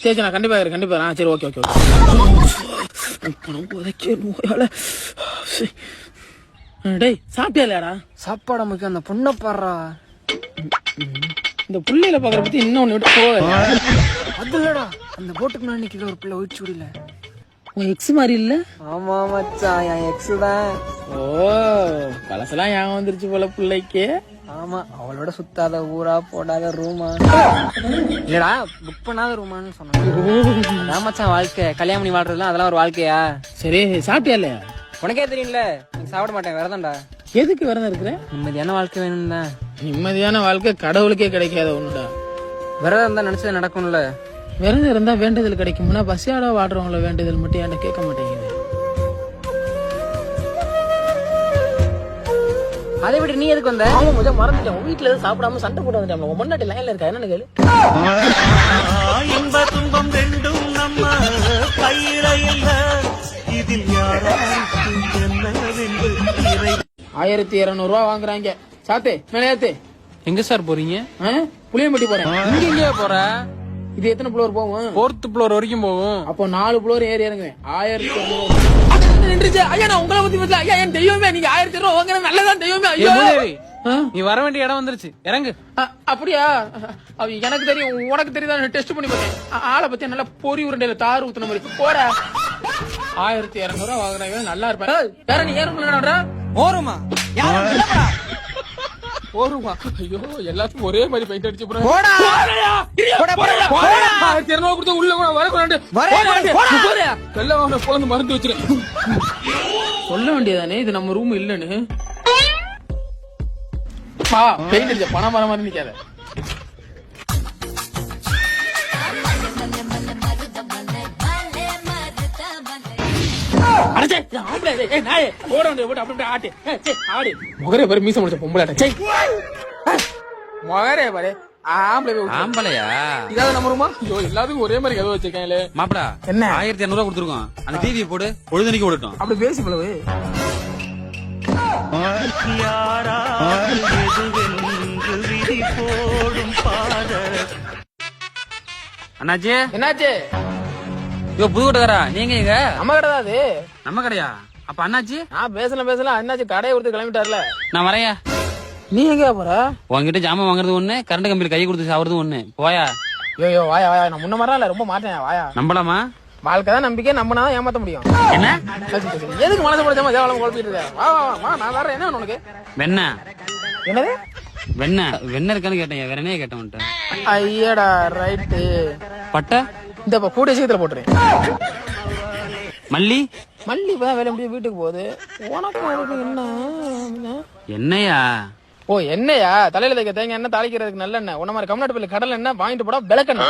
சரி நான் கண்டிப்பா கண்டிப்பா. சரி ஓகே ஓகே பணம் புதைக்க. டேய் சாப்பிட்டியா இல்லையாடா? சாப்பாடு முக்கியம், அந்த பொண்ணை பாடுறா. இந்த புள்ளையில பாக்குற பத்தி இன்னொன்னு விட்டு போ. அது இல்லடா, அந்த போட்டுக்கு நான் நிக்கிற ஒரு பிள்ளை ஒழிச்சு விடல. உன் எக்ஸ் மாதிரி இல்ல? ஆமா மச்சான், என் எக்ஸ் தான். ஓ பழசெல்லாம் ஏன் வந்துருச்சு போல பிள்ளைக்கு. ஆமா, அவளோட சுத்தாத ஊரா போடாத ரூமா இல்லடா, புக் பண்ணாத ரூமான்னு சொன்னான். மச்சான் வாழ்க்கை, கல்யாணம் பண்ணி வாழ்றதுலாம் அதெல்லாம் ஒரு வாழ்க்கையா? சரி சாப்பிட்டியா இல்லையா? உனக்கே தெரியும்ல, நீ சாப்பிட மாட்டேன், விரதம்டா. எதுக்கு விரதம் இருக்கிற? நிம்மதியான வாழ்க்கை வேணும் தான். நிம்மதியான வாழ்க்கை கடவுளுக்கே கிடைக்காத ஒண்ணுடா. விரதம் தான் நினைச்சது நடக்கும்ல. விரதம் இருந்தா வேண்டுதல் கிடைக்கும்னா பசியாட வாடுறவங்கள வேண்டுதல் மட்டும் என்கிட்ட கேட்க மாட்டேங்குது. அதை விட்டு நீ எதுக்கு வந்த? மறந்துட்டேன், வீட்டுல எதுவும் சாப்பிடாம சண்டை போட்டு வந்துட்டேன். உன் முன்னாடி லைன்ல இருக்கா, என்னன்னு கேளு. இன்ப துன்பம் ரெண்டும் நம்ம கையில இல்ல, இதில் யாராருக்கு என்னவென்று 1200 ரூபா வாங்குறாங்க. சாத்தே மேலையாத்தே. எங்க சார் போறீங்க? புளியம்பட்டி போறேன். இங்க எங்க போற? இது எத்தனை ஃப்ளோர் போகும்? 4th ஃப்ளோர் வரைக்கும் போகும். அப்போ 4 ஃப்ளோர் ஏறி இறங்குவேன். 1200. ஐயா நான் உங்களை பத்தி பேசல. ஐயா என் தெய்வமே, நீங்க 1200 ரூபா வாங்குற நல்லதான் தெய்வமே. ஐயோ நீ வர வேண்டிய இடம் வந்துருச்சு, இறங்கு. அப்படியா? எனக்கு தெரியும், உனக்கு தெரியுதா? டெஸ்ட் பண்ணி பார்த்தேன். ஆளை பத்தி நல்லா பொறி உருண்டையில தாறு ஊத்துன மாதிரி போட. 1200 ரூபா வாங்குறாங்க, நல்லா இருப்பேன். வேற நீ ஏறுமா? ஓருமா ஓருமா? ஐயோ எல்லாத்துக்கும் ஒரே மாதிரி பெயிண்ட் அடிச்சு உள்ள மருந்து வச்சிருக்கேன். சொல்ல வேண்டியதானே இது நம்ம ரூம் இல்லன்னு. பெயிண்ட் அடிச்ச பணம் வர மாதிரி நிக்காத. முகரே பாரு, மீச முடிச்ச பொம்பளை. முகரே பாரு, ஆம்பளையா? இதாவது நம்ம ரூமா? ஐயோ எல்லாத்துக்கும் ஒரே மாதிரி கதவு வச்சிருக்கேன். மாப்பிள என்ன 1200 ரூபா கொடுத்துருக்கோம். அந்த டிவியை போடு, பொழுதுனிக்கு ஓடட்டும். அப்படி பேசி பழவு. அண்ணாச்சி என்னாச்சு? ஐயோ புதுக்கோட்டைக்காரா, நீங்க எங்க? நம்ம கடை தான் அது. நம்ம கடையா? அப்ப அண்ணாச்சி? நான் பேசலாம் என்னாச்சு? கடையை கொடுத்து கிளம்பிட்டார்ல. நான் வரையா. நீ எங்க போற? உங்ககிட்ட ஜாமான் வாங்குறது ஒண்ணு, கரண்ட் கம்பியில் கை கொடுத்து சாவுறது ஒண்ணு. போயா. ஐயோ வாயா வாயா, நான் முன்ன மாதிரிலாம் இல்ல, ரொம்ப மாட்டேன். வாயா. நம்பலாமா? வாழ்க்கை தான் நம்பிக்கை, நம்பினாதான் ஏமாத்த முடியும். என்ன எதுக்கு மனசு போட தேவலாம் குழப்பிட்டு இருக்க? வா வா வா, நான் வேற என்ன உனக்கு? வெண்ண என்னது? வெண்ண இருக்கான்னு கேட்டேன், வேற என்ன கேட்டேன். ஐயடா ரைட்டு. பட்டை இந்த கூட சீக்கிரம் போட்டுறேன். மல்லி இப்பதான் வேலை முடிய வீட்டுக்கு போகுது. உனக்கு என்ன என்னையா? ஓ என்னையா? தலையில தைக்க தேங்க என்ன, தாளிக்கிறதுக்கு நல்ல எண்ணெய். உன்ன மாதிரி கம்நாட்டு பிள்ளை கடல் என்ன வாங்கிட்டு போடா விளக்கண்ணா.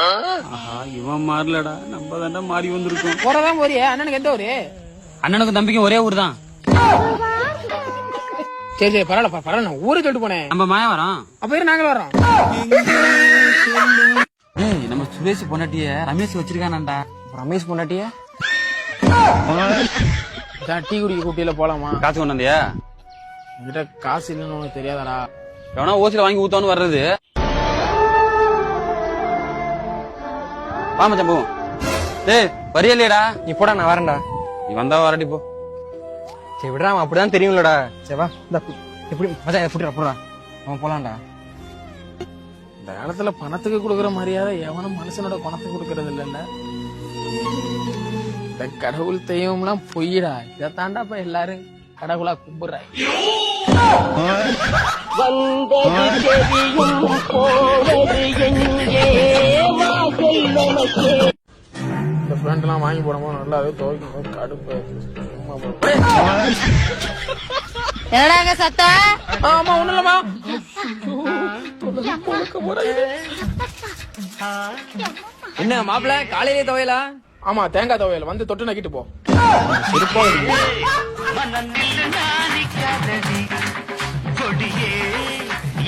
இவன் மாறலடா, நம்ம தாண்டா மாறி வந்திருக்கோம். போறதான் போறியா? அண்ணனுக்கு எந்த ஊரு? அண்ணனுக்கு தம்பிக்கும் ஒரே ஊர் தான். சரி பரவாயில்ல, நான் ஊரை சொல்லிட்டு போனேன். நம்ம மாயா வரோம். அப்ப நாங்களும் வரோம். நம்ம சுரேஷ் பொண்டாட்டிய ரமேஷ் வச்சிருக்கானண்டா. ரமேஷ் பொண்டாட்டிய டீ குடிக்க கூட்டியில போலாமா? காசு கொண்டு வந்தியா? என்கிட்ட காசு இல்லைன்னு உனக்கு தெரியாதடா. எவனா ஓசில வாங்கி ஊத்தான்னு வர்றது. வா மச்சான் போவோம். டேய் வரியா இல்லையடா? நீ போடா, நான் வரேன்டா. நீ வந்தா வரடி போ. சரி விடுறா, அவன் அப்படிதான் தெரியும்லடா. சரி வா, எப்படி மச்சான் போடுறா, அவன் போலாம்டா. இந்த காலத்துல பணத்துக்கு கொடுக்கற மரியாதை எவனும் மனுஷனோட பணத்துக்கு கொடுக்கறது இல்லைல்ல. இந்த கடவுள் தெய்வம்லாம் பொய்யடா. இதை தாண்டாப்ப எல்லாரும் கடவுளா கும்பிடுறாங்க. இந்த பேண்ட் எல்லாம் வாங்கி போடும்போது நல்லாவே துவைக்கும். கடுப்பு என்னடாங்க சத்தம்? ஆமா ஒண்ணு இல்லமா. என்ன மாப்பிள்ள காலையிலே துவையலா? ஆமா தேங்காய் துவையல் வந்து தொட்டு நக்கிட்டு போ.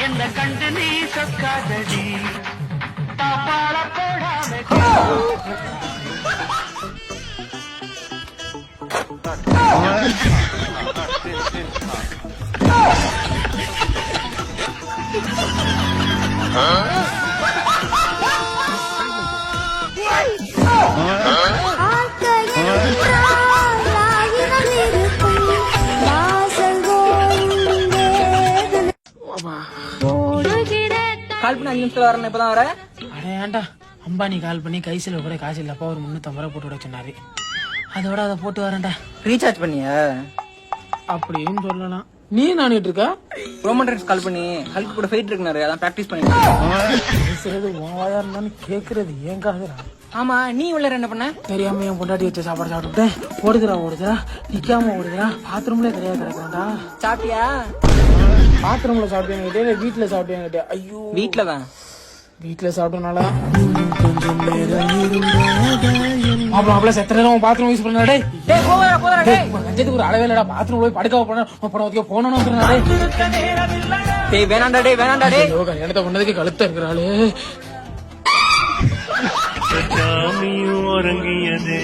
என்ன கண்டு நீ சொக்காதடி தாப்பாள போடாம Huh? கால் பண்ணி 5 நிமிஷத்துல வரேன், இப்பதான் வர. அட ஏன்டா அம்பானி கால் பண்ணி கைசில கூட காசு இல்லப்பா ஒரு 350 ரூபா போட்டு விட சொன்னாரு. அதோட அதை போட்டு வரேன்டா. ரீசார்ஜ் பண்ணியா? அப்படின்னு சொல்லலாம். நீ நானிட்டு இருக்க ரோமன் ரெக்ஸ் கால் பண்ணி ஹல்க் கூட ஃபைட் இருக்குனாரு, அதான் பிராக்டிஸ் பண்ணிட்டு. பேசுறது உன் வாயா இருந்தாலும் கேக்குறது ஏன் காதுடா. ஆமா, நீ உள்ள என்ன பண்ண? தெரியாம என் பொண்டாட்டி வச்ச சாப்பாடு சாப்பிட்டுட்டேன். ஓடுதுடா நிக்காம ஓடுதுடா. பாத்ரூம்ல கிடையாது கிடக்குறா. சாப்பிட்டியா? பாத்ரூம்ல சாப்பிட்டேன், வீட்டுல சாப்பிட்டேன். ஐயோ வீட்டுலதான். வீட்டுல சாப்பிட்டனால மாப்பிள செத்த நேரம் பாத்ரூம் யூஸ் பண்ணா. டேய் கஞ்சத்துக்கு ஒரு அளவே இல்லடா. பாத்ரூம் போய் படுக்க போனோம். டேய் வேணாண்டா, டேய் வேணாண்டா, டேய். கல்யாணத்தை பண்ணதுக்கு கழுத்த இருக்கிறாளு. சாமியும் உறங்கியதே